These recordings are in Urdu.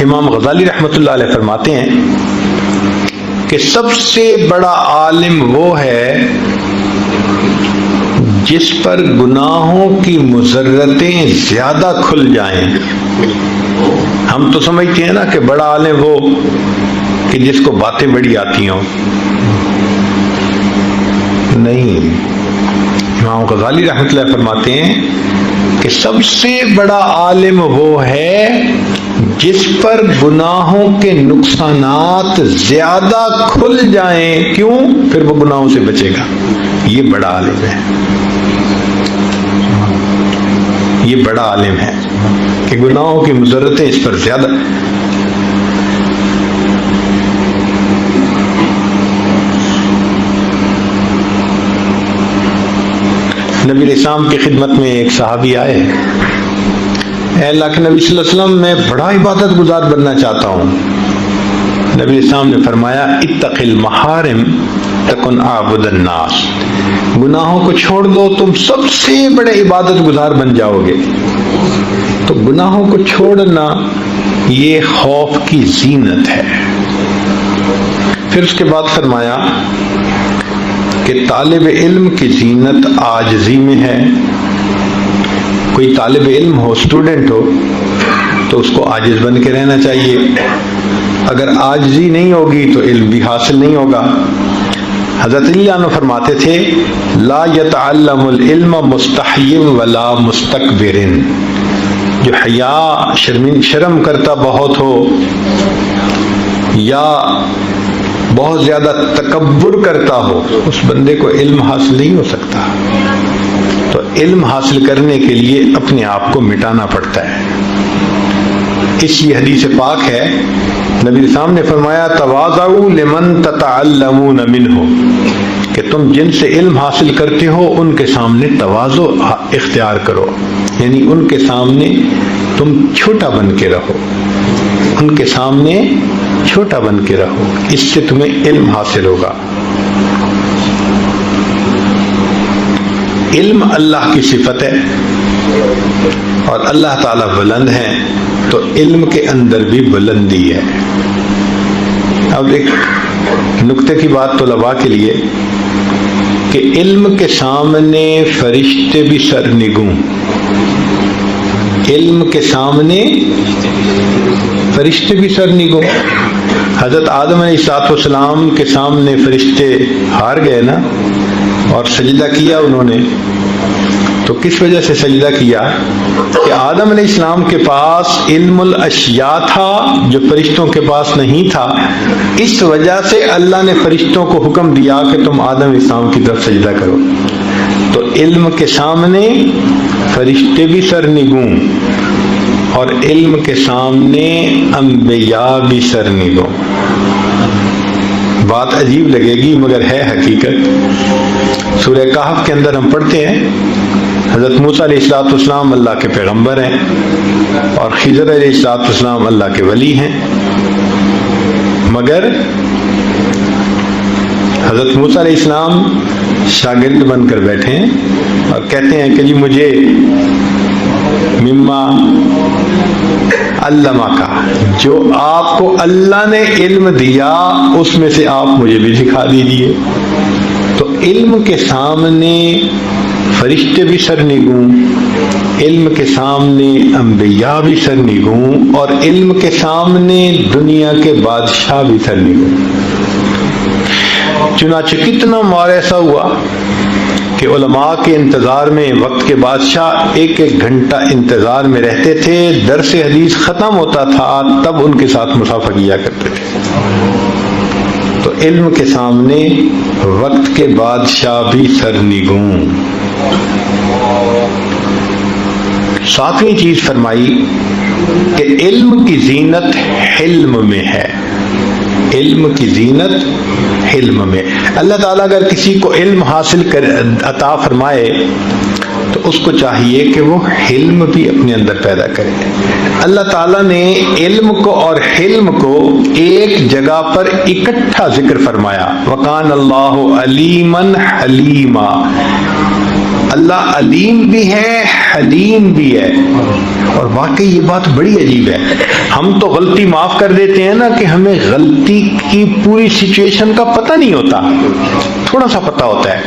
امام غزالی رحمۃ اللہ علیہ فرماتے ہیں کہ سب سے بڑا عالم وہ ہے جس پر گناہوں کی مضرتیں زیادہ کھل جائیں۔ ہم تو سمجھتے ہیں نا کہ بڑا عالم وہ کہ جس کو باتیں بڑی آتی ہوں، نہیں، امام غزالی رحمۃ اللہ فرماتے ہیں کہ سب سے بڑا عالم وہ ہے جس پر گناہوں کے نقصانات زیادہ کھل جائیں، کیوں؟ پھر وہ گناہوں سے بچے گا، یہ بڑا عالم ہے، یہ بڑا عالم ہے کہ گناہوں کی مضرتیں اس پر زیادہ۔ نبی علیہ السلام کی خدمت میں ایک صحابی آئے، اے اللہ کے نبی صلی اللہ علیہ وسلم، میں بڑا عبادت گزار بننا چاہتا ہوں۔ نبی علیہ السلام نے فرمایا اتق المحارم تکن اعبد الناس، گناہوں کو چھوڑ دو تم سب سے بڑے عبادت گزار بن جاؤ گے۔ تو گناہوں کو چھوڑنا یہ خوف کی زینت ہے۔ پھر اس کے بعد فرمایا کہ طالب علم کی زینت عاجزی میں ہے۔ کوئی طالب علم ہو، اسٹوڈنٹ ہو، تو اس کو عاجز بن کے رہنا چاہیے۔ اگر عاجزی نہیں ہوگی تو علم بھی حاصل نہیں ہوگا۔ حضرت علی عنہ فرماتے تھے لا یتعلم العلم مستحی ولا مستکبر، جو حیا شرم کرتا بہت ہو یا بہت زیادہ تکبر کرتا ہو، اس بندے کو علم حاصل نہیں ہو سکتا۔ تو علم حاصل کرنے کے لیے اپنے آپ کو مٹانا پڑتا ہے۔ اس یہ حدیث پاک ہے، نبی اسلام نے فرمایا تواضعوا لمن تتعلمون منہ، کہ تم جن سے علم حاصل کرتے ہو ان کے سامنے تواضع اختیار کرو، یعنی ان کے سامنے تم چھوٹا بن کے رہو، ان کے سامنے چھوٹا بن کے رہو، اس سے تمہیں علم حاصل ہوگا۔ علم اللہ کی صفت ہے اور اللہ تعالیٰ بلند ہے، تو علم کے اندر بھی بلندی ہے۔ اب ایک نکتے کی بات طلباء کے لیے کہ علم کے سامنے فرشتے بھی سرنگوں، علم کے سامنے فرشتے بھی سرنگوں۔ حضرت آدم علیہ السلام کے سامنے فرشتے ہار گئے نا، اور سجدہ کیا انہوں نے، تو کس وجہ سے سجدہ کیا؟ کہ آدم علیہ السلام کے پاس علم الاشیاء تھا جو فرشتوں کے پاس نہیں تھا، اس وجہ سے اللہ نے فرشتوں کو حکم دیا کہ تم آدم علیہ السلام کی طرف سجدہ کرو۔ تو علم کے سامنے فرشتے بھی سرنگوں اور علم کے سامنے انبیاء بھی سرنگوں۔ بات عجیب لگے گی مگر ہے حقیقت۔ سورہ کہف کے اندر ہم پڑھتے ہیں حضرت موسیٰ علیہ السلام اللہ کے پیغمبر ہیں اور خضر علیہ السلام اللہ کے ولی ہیں، مگر حضرت موسیٰ علیہ السلام شاگرد بن کر بیٹھے ہیں اور کہتے ہیں کہ جی مجھے مما علمہ کا، جو آپ کو اللہ نے علم دیا اس میں سے آپ مجھے بھی سکھا دیجیے۔ تو علم کے سامنے فرشتے بھی سرنگوں، علم کے سامنے انبیاء بھی سرنگوں، اور علم کے سامنے دنیا کے بادشاہ بھی سرنگوں۔ چنانچہ کتنا مار ایسا ہوا کہ علماء کے انتظار میں وقت کے بادشاہ ایک ایک گھنٹہ انتظار میں رہتے تھے، درس حدیث ختم ہوتا تھا تب ان کے ساتھ مصافحہ کیا کرتے تھے۔ تو علم کے سامنے وقت کے بادشاہ بھی سرنگوں۔ ساتویں چیز فرمائی کہ علم کی زینت حلم میں ہے، علم کی زینت علم میں۔ اللہ تعالیٰ اگر کسی کو علم حاصل عطا فرمائے تو اس کو چاہیے کہ وہ حلم بھی اپنے اندر پیدا کرے۔ اللہ تعالیٰ نے علم کو اور حلم کو ایک جگہ پر اکٹھا ذکر فرمایا، وَقَانَ اللَّهُ عَلِيمًا حَلِيمًا، اللہ علیم بھی ہے حلیم بھی ہے. اور واقعی یہ بات بڑی عجیب ہے. ہم تو غلطی معاف کر دیتے ہیں نا کہ ہمیں غلطی کی پوری سچویشن کا پتہ نہیں ہوتا، تھوڑا سا پتہ ہوتا ہے.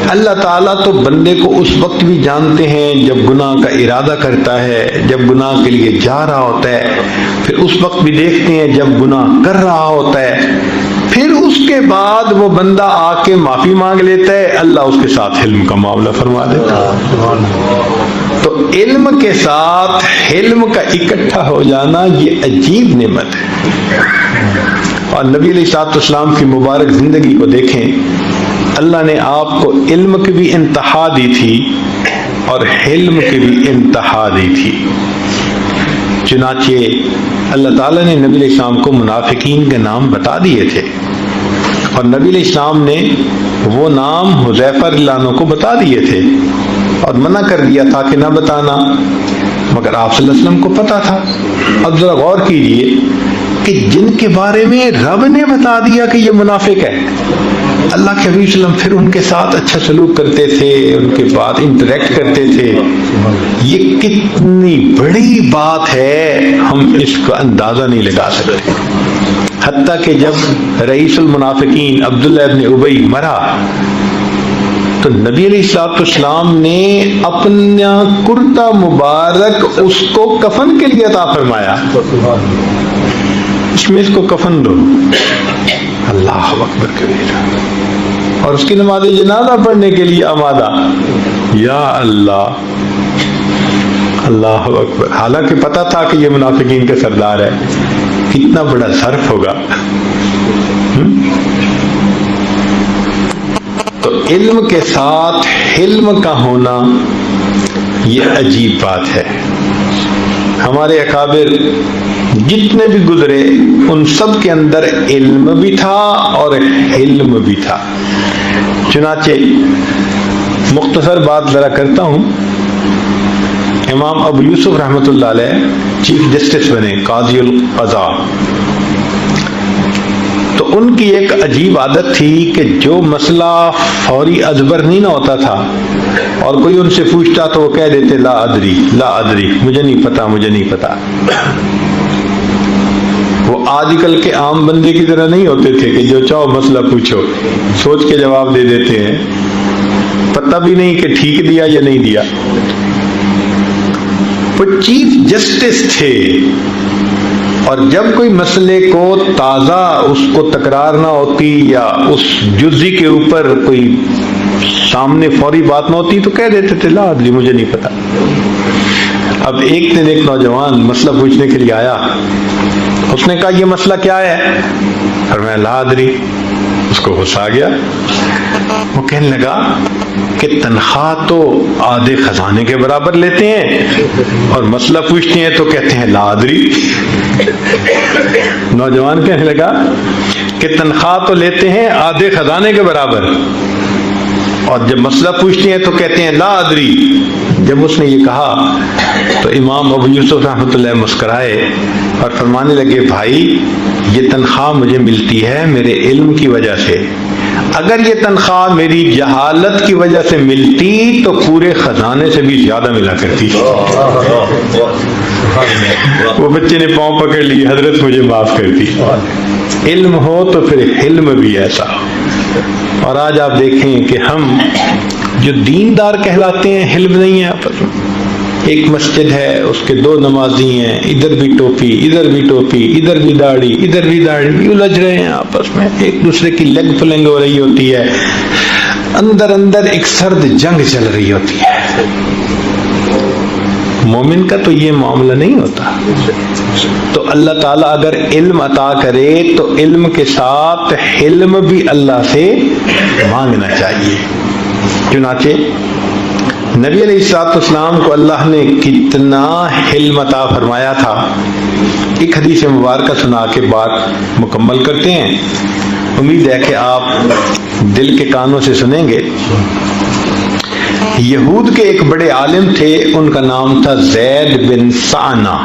اللہ تعالیٰ تو بندے کو اس وقت بھی جانتے ہیں جب گناہ کا ارادہ کرتا ہے، جب گناہ کے لیے جا رہا ہوتا ہے، پھر اس وقت بھی دیکھتے ہیں جب گناہ کر رہا ہوتا ہے، پھر اس کے بعد وہ بندہ آ کے معافی مانگ لیتا ہے، اللہ اس کے ساتھ حلم کا معاملہ فرما دیتا ہے. تو علم کے ساتھ حلم کا اکٹھا ہو جانا یہ عجیب نعمت ہے. اور نبی علیہ الصلوۃ والسلام کی مبارک زندگی کو دیکھیں، اللہ نے آپ کو علم کی بھی انتہا دی تھی اور حلم کی بھی انتہا دی تھی. چنانچہ اللہ تعالیٰ نے نبی علیہ السلام کو منافقین کے نام بتا دیے تھے، اور نبی علیہ السلام نے وہ نام حذیفہ رضی اللہ عنہ کو بتا دیے تھے اور منع کر دیا تھا کہ نہ بتانا، مگر آپ صلی اللہ علیہ وسلم کو پتا تھا. اب ذرا غور کیجئے کہ جن کے بارے میں رب نے بتا دیا کہ یہ منافق ہے، اللہ کے حبیب صلی اللہ علیہ وسلم پھر ان کے ساتھ اچھا سلوک کرتے تھے، ان کے بعد انٹریکٹ کرتے تھے. یہ کتنی بڑی بات ہے، ہم اس کا اندازہ نہیں لگا سکتے. حتیٰ کہ جب رئیس المنافقین عبداللہ ابن ابی مرا تو نبی علیہ الصلوۃ والسلام نے اپنا کرتا مبارک اس کو کفن کے لیے عطا فرمایا. اس میں اس کو کفن دو، اللہ اکبر کبیرہ، اور اس کی نماز جنازہ پڑھنے کے لیے آمادہ. یا اللہ، اللہ اکبر. حالانکہ پتا تھا کہ یہ منافقین کے سردار ہے. کتنا بڑا ظرف ہوگا. تو علم کے ساتھ حلم کا ہونا یہ عجیب بات ہے. ہمارے اکابر جتنے بھی گزرے ان سب کے اندر علم بھی تھا اور حلم بھی تھا. چنانچہ مختصر بات ذرا کرتا ہوں. امام ابو یوسف رحمۃ اللہ علیہ چیف جسٹس بنے، قاضی القضاء. تو ان کی ایک عجیب عادت تھی کہ جو مسئلہ فوری ازبر نہیں نہ ہوتا تھا اور کوئی ان سے پوچھتا تو وہ کہہ دیتے لا ادری لا ادری، مجھے نہیں پتا مجھے نہیں پتا. وہ آج کل کے عام بندے کی طرح نہیں ہوتے تھے کہ جو چاہو مسئلہ پوچھو، سوچ کے جواب دے دیتے ہیں، پتہ بھی نہیں کہ ٹھیک دیا یا نہیں دیا. وہ چیف جسٹس تھے، اور جب کوئی مسئلے کو تازہ اس کو تکرار نہ ہوتی یا اس جزی کے اوپر کوئی سامنے فوری بات نہ ہوتی تو کہہ دیتے تھے لا ادری، مجھے نہیں پتا. اب ایک دن ایک نوجوان مسئلہ پوچھنے کے لیے آیا. اس نے کہا یہ مسئلہ کیا ہے؟ فرمایا لا ادری. اس کو غصہ آ گیا. وہ کہنے لگا کہ تنخواہ تو آدھے خزانے کے برابر لیتے ہیں اور مسئلہ پوچھتے ہیں تو کہتے ہیں لا ادری. نوجوان کہنے لگا کہ تنخواہ تو لیتے ہیں آدھے خزانے کے برابر اور جب مسئلہ پوچھتے ہیں تو کہتے ہیں لا ادری. جب اس نے یہ کہا تو امام ابو یوسف رحمۃ اللہ مسکرائے اور فرمانے لگے بھائی یہ تنخواہ مجھے ملتی ہے میرے علم کی وجہ سے، اگر یہ تنخواہ میری جہالت کی وجہ سے ملتی تو پورے خزانے سے بھی زیادہ ملا کرتی. وہ بچے نے پاؤں پکڑ لی، حضرت مجھے معاف کر دی. علم ہو تو پھر حلم بھی ایسا. اور آج آپ دیکھیں کہ ہم جو دیندار کہلاتے ہیں حلم نہیں ہے آپس میں. ایک مسجد ہے، اس کے دو نمازی ہیں، ادھر بھی ٹوپی ادھر بھی ٹوپی، ادھر بھی داڑھی ادھر بھی داڑھی، الجھ رہے ہیں آپس میں، ایک دوسرے کی لیگ پلنگ ہو رہی ہوتی ہے، اندر اندر ایک سرد جنگ چل رہی ہوتی ہے. مومن کا تو یہ معاملہ نہیں ہوتا. تو اللہ تعالیٰ اگر علم عطا کرے تو علم کے ساتھ حلم بھی اللہ سے مانگنا چاہیے. چنانچہ نبی علیہ الصلوۃ والسلام کو اللہ نے کتنا حلم عطا فرمایا تھا. ایک حدیث مبارکہ سنا کے بات مکمل کرتے ہیں. امید ہے کہ آپ دل کے کانوں سے سنیں گے. یہود کے ایک بڑے عالم تھے، ان کا نام تھا زید بن سعنہ.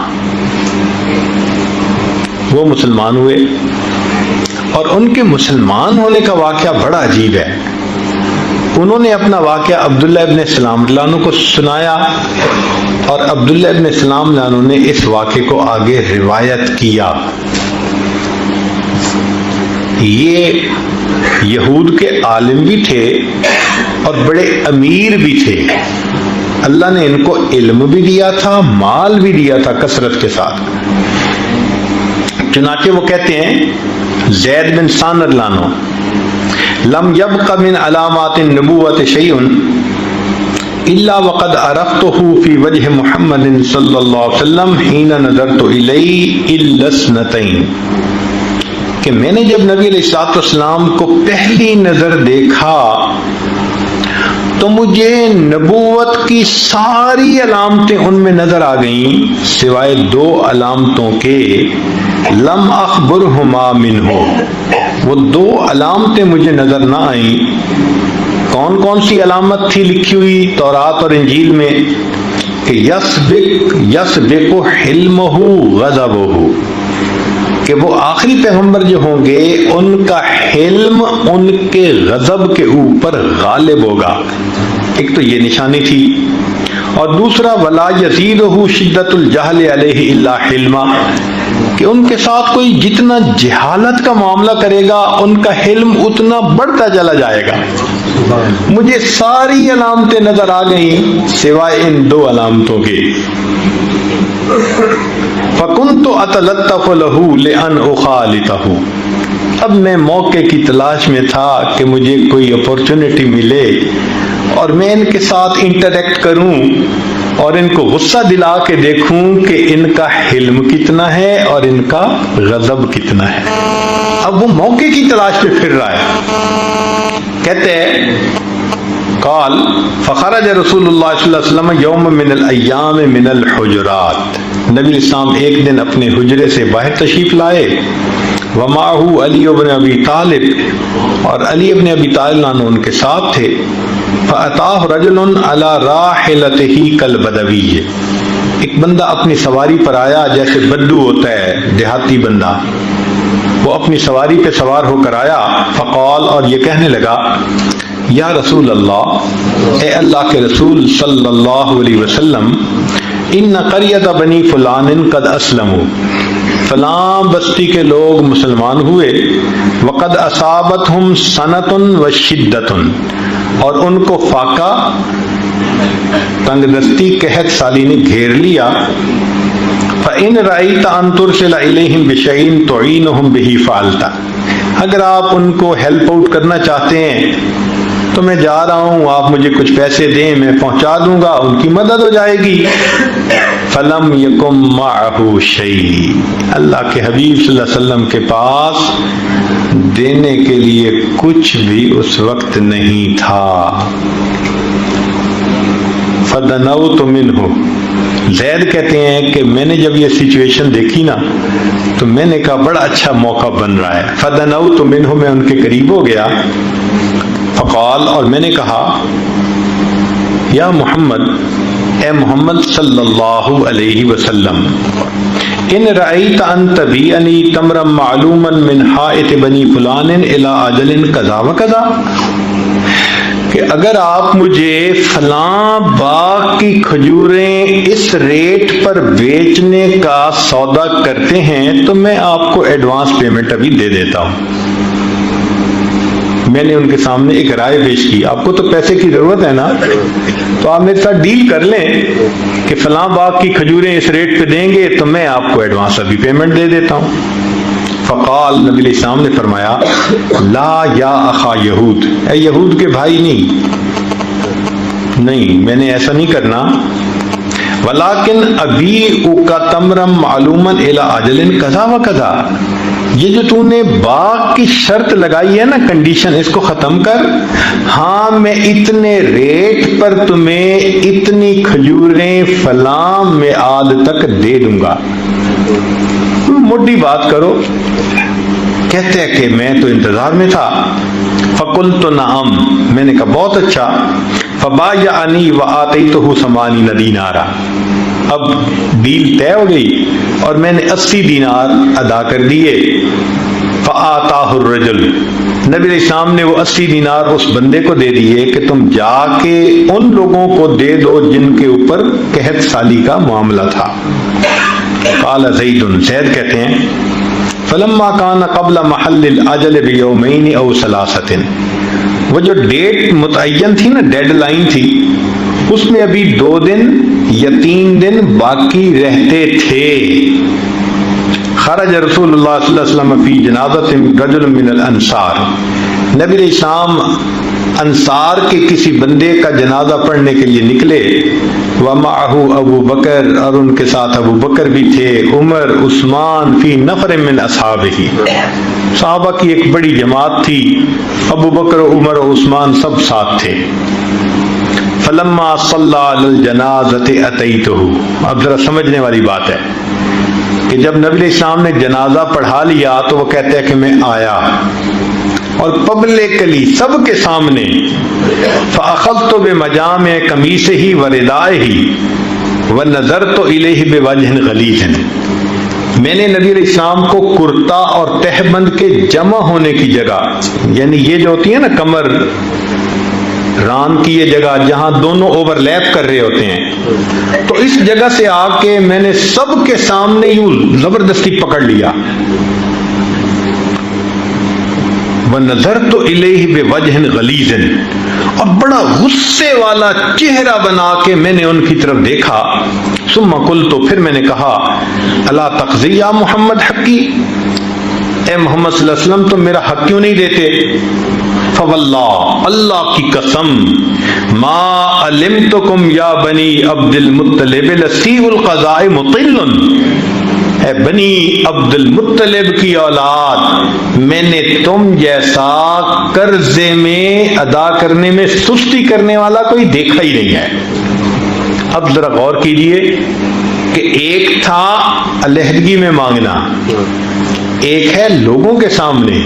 وہ مسلمان ہوئے اور ان کے مسلمان ہونے کا واقعہ بڑا عجیب ہے. انہوں نے اپنا واقعہ عبداللہ ابن سلام اللہ عنہ کو سنایا اور عبداللہ ابن سلام اللہ عنہ نے اس واقعے کو آگے روایت کیا۔ یہ یہود کے عالم بھی تھے اور بڑے امیر بھی تھے، اللہ نے ان کو علم بھی دیا تھا، مال بھی دیا تھا کثرت کے ساتھ۔ چنانچہ وہ کہتے ہیں زید بن ثان اللہ عنہ، لم یبق من علامات النبوۃ شیء الا وقد عرفته فی وجہ محمد صلی اللہ علیہ وسلم حین نظرت الیہ الا اثنتین، کہ میں نے جب نبی علیہ الصلوۃ والسلام کو پہلی نظر دیکھا تو مجھے نبوت کی ساری علامتیں ان میں نظر آ گئیں سوائے دو علامتوں کے، لم اخبرہما منہ، وہ دو علامتیں مجھے نظر نہ آئیں۔ کون کون سی علامت تھی لکھی ہوئی تورات اور انجیل میں؟ کہ یسبق حلمہ غضبہ، کہ وہ آخری پیغمبر جو ہوں گے ان کا حلم ان کے غضب کے اوپر غالب ہوگا، ایک تو یہ نشانی تھی، اور دوسرا ولا یزیدہ شدت الجہل علیہ الا حلما، کہ ان کے ساتھ کوئی جتنا جہالت کا معاملہ کرے گا ان کا حلم اتنا بڑھتا چلا جائے گا۔ مجھے ساری علامتیں نظر آ گئیں سوائے ان دو علامتوں کے۔ فَكُنْتُ أَتَلَطَّفُ لَهُ لِأَنْ أُخَالِطَهُ، اب میں موقع کی تلاش میں تھا کہ مجھے کوئی اپورچونٹی ملے اور میں ان کے ساتھ انٹریکٹ کروں اور ان کو غصہ دلا کے دیکھوں کہ ان کا حلم کتنا ہے اور ان کا غضب کتنا ہے۔ اب وہ موقع کی تلاش میں پھر رہا ہے۔ کہتے ہیں قال فخرج رسول اللہ صلی اللہ علیہ وسلم یوم من الایام من الحجرات، نبی اسلام ایک دن اپنے حجرے سے باہر تشریف لائے، ومعه علی بن ابی طالب، اور علی ابن ابی طالب عنہ ان کے ساتھ تھے، فأتاه رجل على راحلته كالبدوی، ایک بندہ اپنی سواری پر آیا جیسے بدو ہوتا ہے دیہاتی بندہ، وہ اپنی سواری پہ سوار ہو کر آیا، فقال، اور یہ کہنے لگا، یا رسول اللہ، اے اللہ کے رسول صلی اللہ علیہ وسلم، ان قریۃ بنی فلان قد اسلموا، فلاں بستی کے لوگ مسلمان ہوئے، وقد اصابتہم سنۃ وشدۃ، اور ان کو فاقہ تنگ دستی قحط سالی نے گھیر لیا، فَإِنْ رَأَيْتَ أَن تُرْسِلَ إِلَيْهِمْ بِشَيْءٍ تُعِينُهُمْ بِهِ فَعَلْتَ، اگر آپ ان کو ہیلپ آؤٹ کرنا چاہتے ہیں تو میں جا رہا ہوں، آپ مجھے کچھ پیسے دیں، میں پہنچا دوں گا، ان کی مدد ہو جائے گی۔ فَلَمْ يَكُمْ مَعَهُ شَيْءٍ، اللہ کے حبیب صلی اللہ علیہ وسلم کے پاس دینے کے لیے کچھ بھی اس وقت نہیں تھا۔ فَدَنَوْتُ مِنْهُ، زید کہتے ہیں کہ میں نے جب یہ سچویشن دیکھی نا تو میں نے کہا بڑا اچھا موقع بن رہا ہے، فَدَنَوْتُ مِنْهُ، میں ان کے قریب ہو گیا، فقال، اور میں نے کہا، یا محمد، اے محمد صلی اللہ علیہ وسلم، ان رأیت ان تبیعنی تمرا معلوما من حائط بنی فلان الی اجل کذا و کذا، کہ اگر آپ مجھے فلاں باغ کی کھجوریں اس ریٹ پر بیچنے کا سودا کرتے ہیں تو میں آپ کو ایڈوانس پیمنٹ ابھی دے دیتا ہوں۔ میں نے ان کے سامنے ایک رائے پیش کی، آپ کو تو پیسے کی ضرورت ہے نا، تو آپ میرے ساتھ ڈیل کر لیں کہ فلاں باغ کی کھجوریں اس ریٹ پہ دیں گے تو میں آپ کو ایڈوانس ابھی پیمنٹ دے دیتا ہوں۔ فقال، نبی علیہ السلام نے فرمایا، لا یا اخا یہود، اے یہود کے بھائی نہیں، میں نے ایسا نہیں کرنا، ولیکن ابیعک تمرا معلوما الی اجل کذا و کذا، یہ جو تو نے باغ کی شرط لگائی ہے نا، کنڈیشن، اس کو ختم کر، ہاں میں اتنے ریٹ پر تمہیں اتنی کھجوریں فلاں میعاد تک دے دوں گا، موٹی بات کرو۔ کہتے ہیں کہ میں تو انتظار میں تھا، فقلت نعم، میں نے کہا بہت اچھا، فبایعنی وآتیتہ 80 دینارا، اب ڈیل طے ہو گئی اور میں نے 80 دینار ادا کر دیے۔ فآتاہ الرجل، نبی علیہ السلام نے وہ 80 دینار اس بندے کو دے دیے کہ تم جا کے ان لوگوں کو دے دو جن کے اوپر قحط سالی کا معاملہ تھا۔ قال زید، زید کہتے ہیں فلما کان قبل محل الاجل بیومین او ثلاثۃ، وہ جو ڈیٹ متعین تھی نا، ڈیڈ لائن تھی، اس میں ابھی 2 دن یا 3 دن باقی رہتے تھے۔ خرج رسول اللہ صلی اللہ علیہ وسلم فی جنازۃ رجل من الانصار، نبی علیہ السلام انصار کے کسی بندے کا جنازہ پڑھنے کے لیے نکلے، ومعہ ابو بکر، اور ان کے ساتھ ابو بکر بھی تھے، عمر، عثمان، فی نفر من اصحابہ، صحابہ کی ایک بڑی جماعت تھی، ابو بکر، عمر اور عثمان سب ساتھ تھے۔ فلما صلی علی الجنازۃ اتیتہ، اب ذرا سمجھنے والی بات ہے کہ جب نبی علیہ السلام نے جنازہ پڑھا لیا تو وہ کہتے ہیں کہ میں آیا، اور پبلکلی سب کے سامنے، فاخذت بمجامع قمیصہ وردائہ ونظرت الیہ بوجہ غلیظ، میں نے نبی علیہ السلام کو کرتا اور تہبند کے جمع ہونے کی جگہ، یعنی یہ جو ہوتی ہے نا کمر ران کی یہ جگہ جہاں دونوں اوور لیپ کر رہے ہوتے ہیں، تو اس جگہ سے آ کے میں نے سب کے سامنے یوں زبردستی پکڑ لیا، وَنَظَرْتُ إِلَيْهِ بِوَجْهٍ غَلِيظٍ، اور بڑا غصے والا چہرہ بنا کے میں نے ان کی طرف دیکھا۔ ثم قلت، پھر میں نے کہا، الا تقضی یا محمد حقی، اے محمد صلی اللہ علیہ وسلم تم میرا حق کیوں نہیں دیتے؟ فواللہ، اللہ کی قسم، ما علمتکم یا بنی عبد المطلب لسیء القضاء مطل، اے بنی عبد المطلب کی اولاد، میں نے تم جیسا قرضے میں ادا کرنے میں سستی کرنے والا کوئی دیکھا ہی نہیں ہے۔ اب ذرا غور کیجئے کہ ایک تھا علیحدگی میں مانگنا، ایک ہے لوگوں کے سامنے،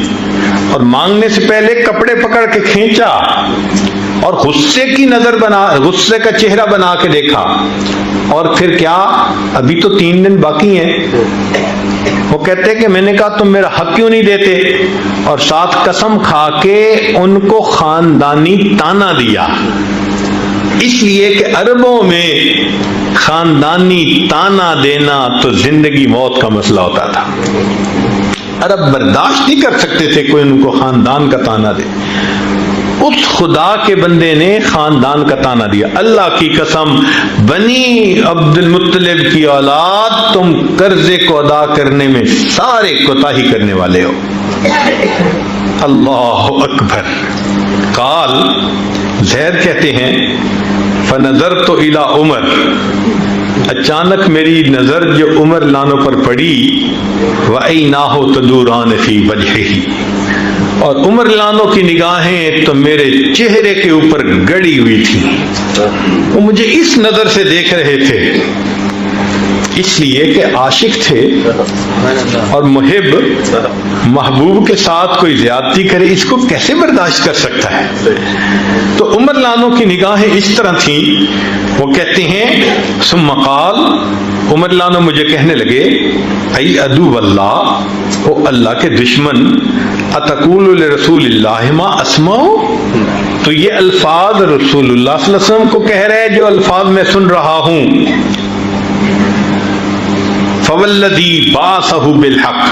اور مانگنے سے پہلے کپڑے پکڑ کے کھینچا اور غصے کی نظر بنا، غصے کا چہرہ بنا کے دیکھا، اور پھر کیا، ابھی تو 3 دن باقی ہیں، وہ کہتے کہ میں نے کہا تم میرا حق کیوں نہیں دیتے، اور ساتھ قسم کھا کے ان کو خاندانی تانا دیا، اس لیے کہ عربوں میں خاندانی تانا دینا تو زندگی موت کا مسئلہ ہوتا تھا، عرب برداشت نہیں کر سکتے تھے کوئی ان کو خاندان کا تانا دے۔ اس خدا کے بندے نے خاندان کا تانا دیا، اللہ کی قسم بنی عبد المطلب کی اولاد تم قرضے کو ادا کرنے میں سارے کوتاہی کرنے والے ہو۔ اللہ اکبر۔ قال، زید کہتے ہیں فنظرت الی عمر، اچانک میری نظر جو عمر لانوں پر پڑی، وَعَيْنَاهُ تَدُورَانِ فِي وَجْهِهِ، اور عمر لانوں کی نگاہیں تو میرے چہرے کے اوپر گڑی ہوئی تھی، وہ مجھے اس نظر سے دیکھ رہے تھے، اس لیے کہ عاشق تھے اور محب محبوب کے ساتھ کوئی زیادتی کرے اس کو کیسے برداشت کر سکتا ہے؟ تو عمر لانوں کی نگاہیں اس طرح تھیں، وہ کہتے ہیں ثم قال، عمر لانو مجھے کہنے لگے، ای عدو اللہ، او اللہ کے دشمن، اتقول لرسول اللہ ما اسمعو، تو یہ الفاظ رسول اللہ صلی اللہ علیہ وسلم کو کہہ رہے جو الفاظ میں سن رہا ہوں، فوالذی بعثہ بالحق،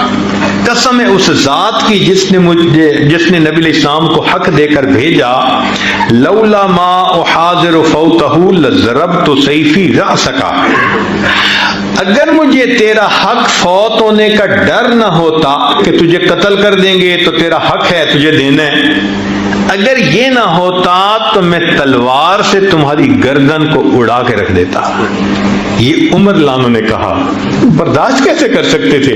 قسم ہے اس ذات کی جس نے نبی علیہ السلام کو حق دے کر بھیجا، لولا ما احاذر فوتہ لضربت سیفی رأسک، اگر مجھے تیرا حق فوت ہونے کا ڈر نہ ہوتا کہ تجھے قتل کر دیں گے تو تیرا حق ہے تجھے دینا ہے، اگر یہ نہ ہوتا تو میں تلوار سے تمہاری گردن کو اڑا کے رکھ دیتا۔ یہ عمر لانوں نے کہا، برداشت کیسے کر سکتے تھے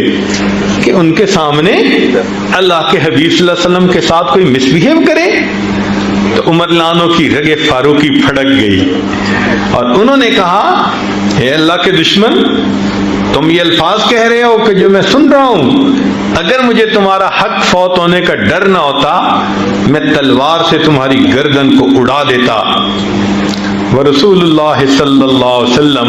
کہ ان کے سامنے اللہ کے حبیب صلی اللہ علیہ وسلم کے ساتھ کوئی مس بہیو کرے؟ تو عمر لانوں کی رگ فاروقی پھڑک گئی اور انہوں نے کہا، اے اللہ کے دشمن، تم یہ الفاظ کہہ رہے ہو کہ جو میں سن رہا ہوں، اگر مجھے تمہارا حق فوت ہونے کا ڈر نہ ہوتا میں تلوار سے تمہاری گردن کو اڑا دیتا۔ ورسول اللہ صلی اللہ علیہ وسلم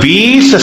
20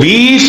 20